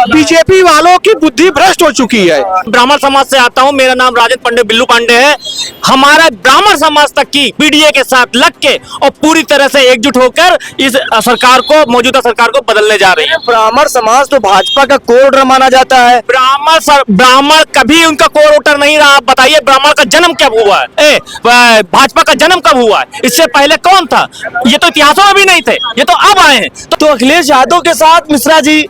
BJP वालों की बुद्धि भ्रष्ट हो चुकी है। ब्राह्मण समाज से आता हूं, मेरा नाम राजेंद्र पांडे बिल्लू पांडे है। हमारा ब्राह्मण समाज तक की पीडीए के साथ लग के और पूरी तरह से एकजुट होकर इस सरकार को, मौजूदा सरकार को बदलने जा रही है। ब्राह्मण समाज तो भाजपा का कोर वोटर माना जाता है। ब्राह्मण कभी उनका कोर वोटर नहीं रहा। आप बताइए ब्राह्मण का जन्म कब हुआ है? भाजपा का जन्म कब हुआ है? इससे पहले कौन था? ये तो इतिहासों में भी नहीं थे, ये तो अब आए हैं। तो अखिलेश यादव के साथ मिश्रा जी,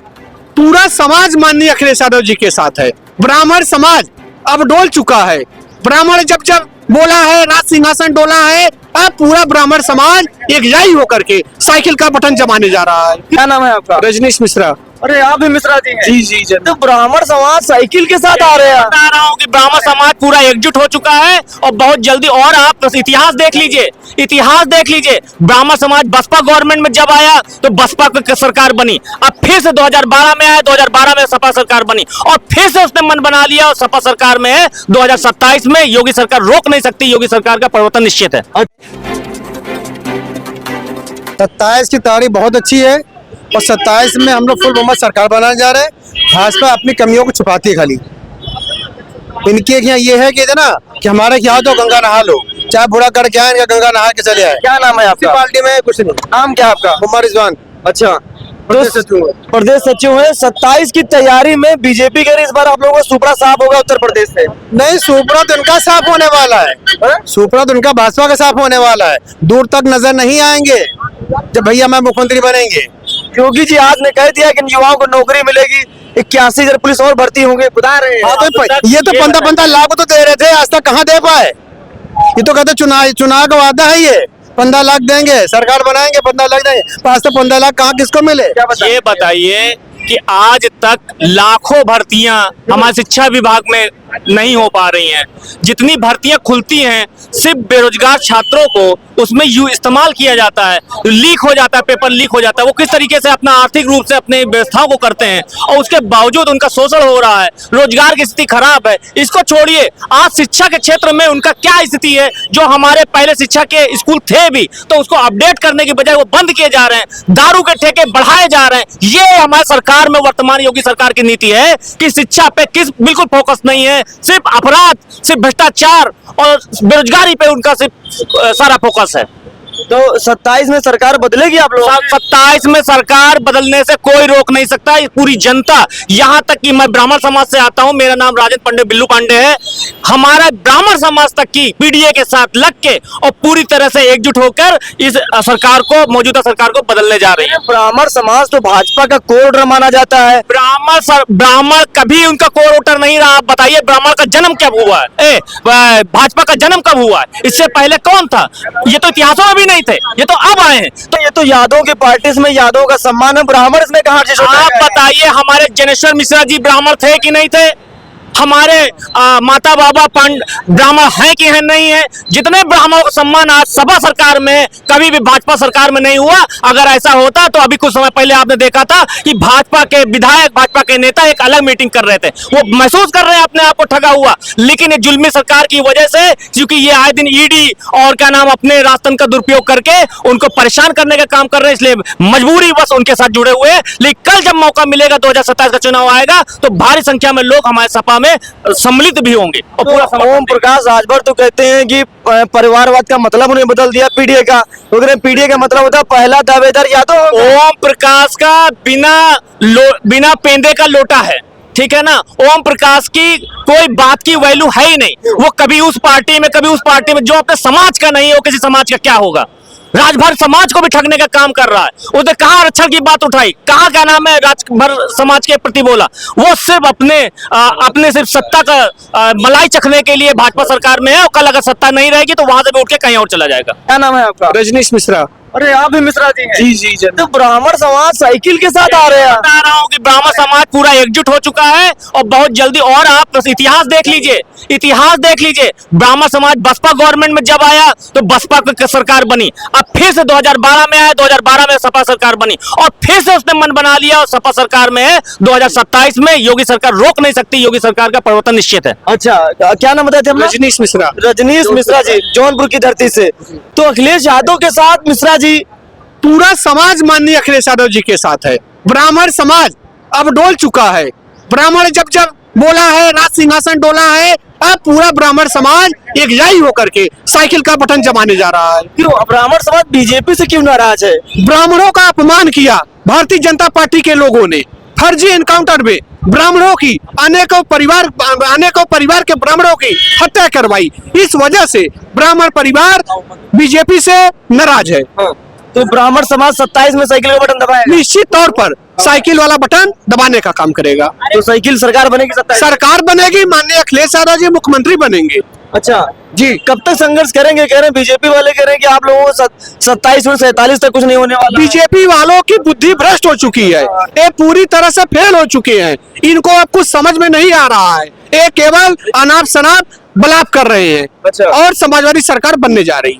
पूरा समाज माननीय अखिलेश यादव जी के साथ है। ब्राह्मण समाज अब डोल चुका है। ब्राह्मण जब जब बोला है, राज सिंहासन डोला है, अब पूरा ब्राह्मण समाज एकजाई होकर के साइकिल का बटन जमाने जा रहा है। क्या नाम है आपका? रजनीश मिश्रा। अरे आप भी मिश्रा जी हैं? जी जी जी। तो ब्राह्मण समाज साइकिल के साथ आ रहे हैं। बता रहा हूँ कि ब्राह्मण समाज पूरा एकजुट हो चुका है और बहुत जल्दी, और आप इतिहास देख लीजिए, इतिहास देख लीजिए। ब्राह्मण समाज बसपा गवर्नमेंट में जब आया तो बसपा की सरकार बनी, अब फिर से 2012 में आया, 2012 में सपा सरकार बनी और फिर से उसने मन बना लिया और सपा सरकार में है। 2027 में योगी सरकार रोक नहीं सकती, योगी सरकार का परिवर्तन निश्चित है। 27 की तारीख बहुत अच्छी है और 27 में हम लोग फुल बहुमत सरकार बनाने जा रहे हैं। भाजपा अपनी कमियों को छुपाती है खाली। इनके यहाँ ये है कि ना कि हमारे यहाँ तो गंगा नहा लो, चाहे बुरा करके आए, इनका गंगा नहा के चले आए। क्या नाम है आपका? पार्टी में कुछ नहीं। नाम क्या आपका? उमर रिजवान। अच्छा, प्रदेश सचिव है। 27 की तैयारी में बीजेपी के इस बार आप लोगों को सुपड़ा साफ होगा उत्तर प्रदेश से? नहीं, सुपड़ा तो उनका साफ होने वाला है। सुपड़ा तो उनका भाजपा का साफ होने वाला है। दूर तक नजर नहीं आएंगे जब भैया मैं मुख्यमंत्री बनेंगे। योगी जी आज ने कह दिया कि युवाओं को नौकरी मिलेगी, 81,000 पुलिस और भर्ती होंगे, बता रहे हैं। हाँ, तो ये तो 15-15 लाख तो दे रहे थे, आज तक कहाँ दे पाए? ये तो कहते चुनाव का वादा है। ये 15 लाख देंगे, सरकार बनाएंगे, 15 लाख देंगे। पास तो 15 लाख कहाँ किसको मिले? ये बताइए कि आज तक लाखों भर्तियां हमारे शिक्षा विभाग में नहीं हो पा रही हैं। जितनी भर्तियां खुलती हैं सिर्फ बेरोजगार छात्रों को उसमें इस्तेमाल किया जाता है, लीक हो जाता है, पेपर लीक हो जाता है। वो किस तरीके से अपना आर्थिक रूप से अपने व्यवस्थाओं को करते हैं और उसके बावजूद उनका शोषण हो रहा है, रोजगार की स्थिति खराब है। इसको छोड़िए, आज शिक्षा के क्षेत्र में उनका क्या स्थिति है? जो हमारे पहले शिक्षा के स्कूल थे भी तो उसको अपडेट करने की बजाय वो बंद किए जा रहे हैं, दारू के ठेके बढ़ाए जा रहे हैं। ये हमारी सरकार में, वर्तमान योगी सरकार की नीति है कि शिक्षा पे बिल्कुल फोकस नहीं है। सिर्फ अपराध, सिर्फ भ्रष्टाचार और बेरोजगारी पे उनका सिर्फ सारा फोकस है। तो 27 में सरकार बदलेगी आप लोग? 27 में सरकार बदलने से कोई रोक नहीं सकता। पूरी जनता, यहाँ तक कि मैं ब्राह्मण समाज से आता हूँ, मेरा नाम राजेंद्र पांडे बिल्लू पांडे है। हमारा ब्राह्मण समाज तक की पीडीए के साथ लग के और पूरी तरह से एकजुट होकर इस सरकार को, मौजूदा सरकार को बदलने जा रही है। ब्राह्मण समाज तो भाजपा का कोर वोटर माना जाता है। ब्राह्मण कभी उनका कोर वोटर नहीं रहा। आप बताइए ब्राह्मण का जन्म कब हुआ है? भाजपा का जन्म कब हुआ है? इससे पहले कौन था? ये तो इतिहासों में भी नहीं थे, ये तो अब आए हैं। तो ये तो यादव की पार्टी में यादव का सम्मान है, ब्राह्मण इसमें कहाँ से? आप बताइए हमारे जनेश्वर मिश्रा जी ब्राह्मण थे कि नहीं थे? हमारे माता बाबा ब्राह्मण है कि है नहीं है? जितने ब्राह्मणों का सम्मान आज सपा सरकार में, कभी भी भाजपा सरकार में नहीं हुआ। अगर ऐसा होता तो अभी कुछ समय पहले आपने देखा था कि भाजपा के विधायक, भाजपा के नेता एक अलग मीटिंग कर रहे थे, वो महसूस कर रहे हैं अपने आप को ठगा हुआ। लेकिन ये जुल्मी सरकार की वजह से, क्योंकि ये आए दिन ईडी और क्या नाम अपने राजतंत्र का दुरुपयोग करके उनको परेशान करने का काम कर रहे हैं, इसलिए मजबूरी बस उनके साथ जुड़े हुए हैं। लेकिन कल जब मौका मिलेगा, 2027 का चुनाव आएगा, तो भारी संख्या में लोग हमारे सपा में सम्मिलित भी होंगे। और पूरा ओम प्रकाश राजभर तो कहते हैं कि परिवारवाद का मतलब उन्हें बदल दिया पीडीए का। पीडीए का मतलब होता है पहला दावेदार यादव। ओम प्रकाश का बिना पेंदे का लोटा है, ठीक है ना? ओम प्रकाश की कोई बात की वैल्यू है ही नहीं। वो कभी उस पार्टी में, कभी उस पार्टी में। जो अपने समाज का नहीं है वो किसी समाज का क्या होगा? राजभर समाज को भी ठगने का काम कर रहा है। उसने कहाँ आरक्षण की बात उठाई, कहाँ क्या नाम है राजभर समाज के प्रति बोला? वो सिर्फ अपने सिर्फ सत्ता का मलाई चखने के लिए भाजपा सरकार में है, और कल अगर सत्ता नहीं रहेगी तो वहां से भी उठ के कहीं और चला जाएगा। क्या नाम है आपका? रजनीश मिश्रा। अरे आप भी मिश्रा जी हैं? जी जी जी। तो ब्राह्मण समाज साइकिल के साथ आ रहे हैं। बता रहा हूँ कि ब्राह्मण समाज पूरा एकजुट हो चुका है और बहुत जल्दी, और आप इतिहास देख लीजिए, इतिहास देख लीजिए। ब्राह्मण समाज बसपा गवर्नमेंट में जब आया तो बसपा की सरकार बनी, अब फिर से 2012 में आया, 2012 में सपा सरकार बनी और फिर से उसने मन बना लिया और सपा सरकार में है। 2027 में योगी सरकार रोक नहीं सकती, योगी सरकार का परिवर्तन निश्चित है। अच्छा, क्या नाम बताए थे? रजनीश मिश्रा। रजनीश मिश्रा जी, जौनपुर की धरती से। तो अखिलेश यादव के साथ मिश्रा जी, पूरा समाज माननीय अखिलेश यादव जी के साथ है। ब्राह्मण समाज अब डोल चुका है। ब्राह्मण जब जब बोला है, राज सिंहासन डोला है, अब पूरा ब्राह्मण समाज एकजुट होकर के साइकिल का बटन दबाने जा रहा है। क्यों ब्राह्मण समाज बीजेपी से क्यों नाराज है? ब्राह्मणों का अपमान किया भारतीय जनता पार्टी के लोगों ने। फर्जी एनकाउंटर में ब्राह्मणों की अनेकों परिवार के ब्राह्मणों की हत्या करवाई। इस वजह से ब्राह्मण परिवार बीजेपी से नाराज है। तो ब्राह्मण समाज 27 में साइकिल का बटन दबाएगा? निश्चित तौर पर साइकिल वाला बटन दबाने का काम करेगा। तो साइकिल सरकार बनेगी 27? सरकार बनेगी, माननीय अखिलेश यादव जी मुख्यमंत्री बनेंगे। अच्छा जी, कब तक संघर्ष करेंगे? कह रहे हैं बीजेपी वाले कह रहे हैं कि आप लोगों को 27 और 47 तक कुछ नहीं होने वाला। बीजेपी वालों की बुद्धि भ्रष्ट हो चुकी है, ये पूरी तरह से फेल हो चुके हैं। इनको अब कुछ समझ में नहीं आ रहा है, ये केवल अनाप शनाप बलाप कर रहे हैं। अच्छा। और समाजवादी सरकार बनने जा रही है।